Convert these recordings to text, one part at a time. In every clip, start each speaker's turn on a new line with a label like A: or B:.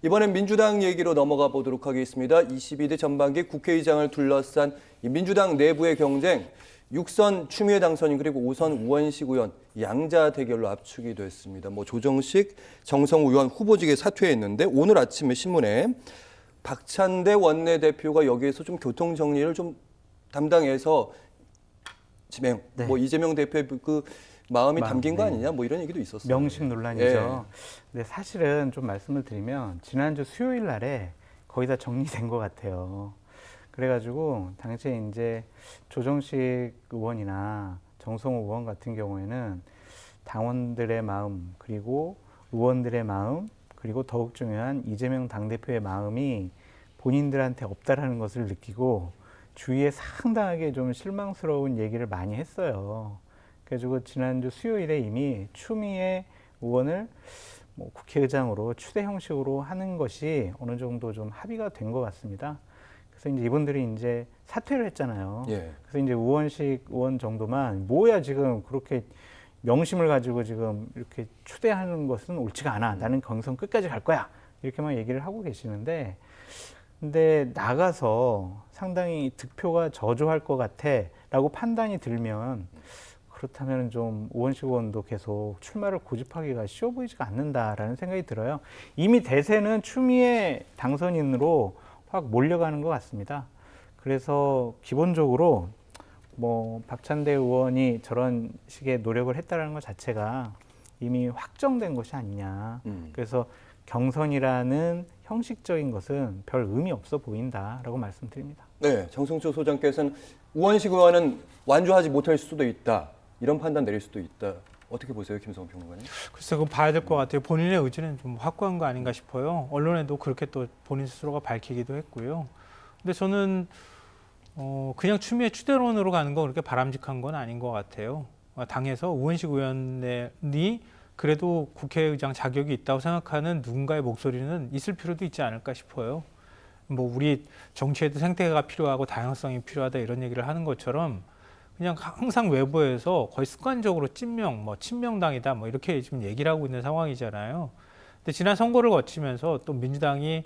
A: 이번엔 민주당 얘기로 넘어가 보도록 하겠습니다. 22대 전반기 국회의장을 둘러싼 이 민주당 내부의 경쟁, 6선 추미애 당선인 그리고 5선 우원식 의원 양자 대결로 압축이 됐습니다. 조정식, 정성우 의원 후보직에 사퇴했는데 오늘 아침에 신문에 박찬대 원내대표가 여기에서 좀 교통 정리를 좀 담당해서 지명,
B: 네.
A: 이재명 대표의 그 마음이 담긴 거 아니냐 이런 얘기도 있었어요.
B: 명식 논란이죠. 근데 사실은 좀 말씀을 드리면 지난주 수요일 날에 거의 다 정리된 것 같아요. 그래가지고 당시에 이제 조정식 의원이나 정성호 의원 같은 경우에는 당원들의 마음 그리고 의원들의 마음 그리고 더욱 중요한 이재명 당대표의 마음이 본인들한테 없다라는 것을 느끼고 주위에 상당하게 좀 실망스러운 얘기를 많이 했어요. 그래가지고 지난주 수요일에 이미 추미애 의원을 국회의장으로 추대 형식으로 하는 것이 어느 정도 좀 합의가 된 것 같습니다. 그래서 이제 이분들이 이제 사퇴를 했잖아요.
A: 예.
B: 그래서 이제 우원식 의원 정도만 뭐야 지금 그렇게 명심을 가지고 지금 이렇게 추대하는 것은 옳지가 않아. 나는 경선 끝까지 갈 거야. 이렇게만 얘기를 하고 계시는데 근데 나가서 상당히 득표가 저조할 것 같아라고 판단이 들면 그렇다면 좀 우원식 의원도 계속 출마를 고집하기가 쉬워 보이지가 않는다라는 생각이 들어요. 이미 대세는 추미애 당선인으로 확 몰려가는 것 같습니다. 그래서 기본적으로 박찬대 의원이 저런 식의 노력을 했다는 것 자체가 이미 확정된 것이 아니냐. 그래서 경선이라는 형식적인 것은 별 의미 없어 보인다라고 말씀드립니다.
A: 네, 정승조 소장께서는 우원식 의원은 완주하지 못할 수도 있다. 이런 판단 내릴 수도 있다. 어떻게 보세요, 김성호 평론가님?
C: 글쎄, 그건 봐야 될 것 같아요. 본인의 의지는 좀 확고한 거 아닌가 싶어요. 언론에도 그렇게 또 본인 스스로가 밝히기도 했고요. 근데 저는 그냥 추미애 추대론으로 가는 건 그렇게 바람직한 건 아닌 것 같아요. 당에서 우원식 의원이 그래도 국회의장 자격이 있다고 생각하는 누군가의 목소리는 있을 필요도 있지 않을까 싶어요. 우리 정치에도 생태계가 필요하고 다양성이 필요하다 이런 얘기를 하는 것처럼 그냥 항상 외부에서 거의 습관적으로 친명, 친명당이다 이렇게 지금 얘기를 하고 있는 상황이잖아요. 근데 지난 선거를 거치면서 또 민주당이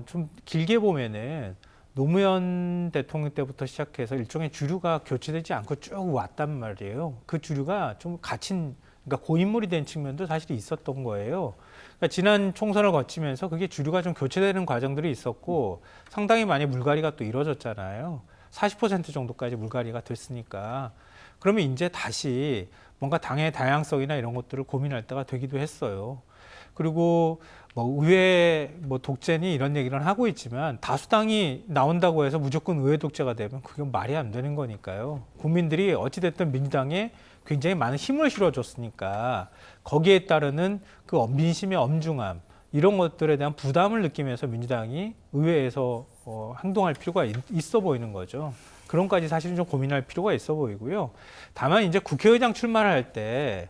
C: 좀 길게 보면은 노무현 대통령 때부터 시작해서 일종의 주류가 교체되지 않고 쭉 왔단 말이에요. 그 주류가 좀 그러니까 고인물이 된 측면도 사실 있었던 거예요. 그러니까 지난 총선을 거치면서 그게 주류가 좀 교체되는 과정들이 있었고 상당히 많이 물갈이가 또 이루어졌잖아요. 40% 정도까지 물갈이가 됐으니까. 그러면 이제 다시 뭔가 당의 다양성이나 이런 것들을 고민할 때가 되기도 했어요. 그리고 의회 독재니 이런 얘기를 하고 있지만 다수당이 나온다고 해서 무조건 의회 독재가 되면 그게 말이 안 되는 거니까요. 국민들이 어찌됐든 민주당에 굉장히 많은 힘을 실어줬으니까 거기에 따르는 그 민심의 엄중함 이런 것들에 대한 부담을 느끼면서 민주당이 의회에서 행동할 필요가 있어 보이는 거죠. 그런 까지 사실은 좀 고민할 필요가 있어 보이고요. 다만 이제 국회의장 출마를 할 때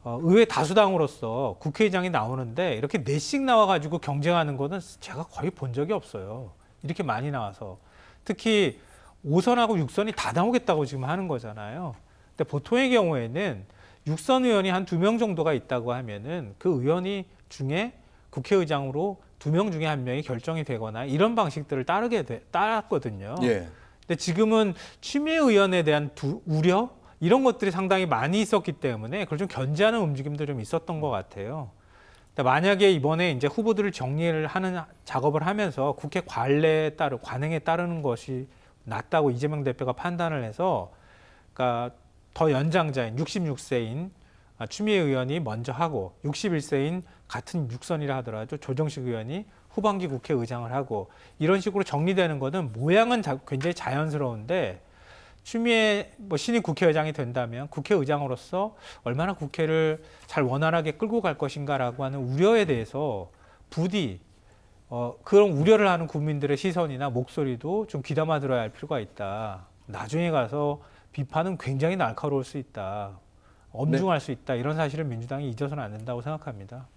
C: 의회 다수당으로서 국회의장이 나오는데 이렇게 넷씩 나와가지고 경쟁하는 거는 제가 거의 본 적이 없어요. 이렇게 많이 나와서. 특히 5선하고 6선이 다 나오겠다고 지금 하는 거잖아요. 근데 보통의 경우에는 6선 의원이 한 2명 정도가 있다고 하면은 그 의원이 중에 국회의장으로 2명 중에 1명이 결정이 되거나 이런 방식들을 따랐거든요.
A: 예.
C: 근데 지금은 추미애 의원에 대한 우려 이런 것들이 상당히 많이 있었기 때문에 그걸 좀 견제하는 움직임도 좀 있었던 것 같아요. 만약에 이번에 이제 후보들을 정리를 하는 작업을 하면서 국회 관행에 따르는 것이 낫다고 이재명 대표가 판단을 해서, 그러니까 더 연장자인 66세인 추미애 의원이 먼저 하고 61세인 같은 6선이라 하더라도 조정식 의원이 후반기 국회의장을 하고 이런 식으로 정리되는 것은 모양은 굉장히 자연스러운데 추미애 신임 국회의장이 된다면 국회의장으로서 얼마나 국회를 잘 원활하게 끌고 갈 것인가라고 하는 우려에 대해서 부디 그런 우려를 하는 국민들의 시선이나 목소리도 좀 귀담아 들어야 할 필요가 있다. 나중에 가서 비판은 굉장히 날카로울 수 있다. 엄중할 수 있다. 이런 사실을 민주당이 잊어서는 안 된다고 생각합니다.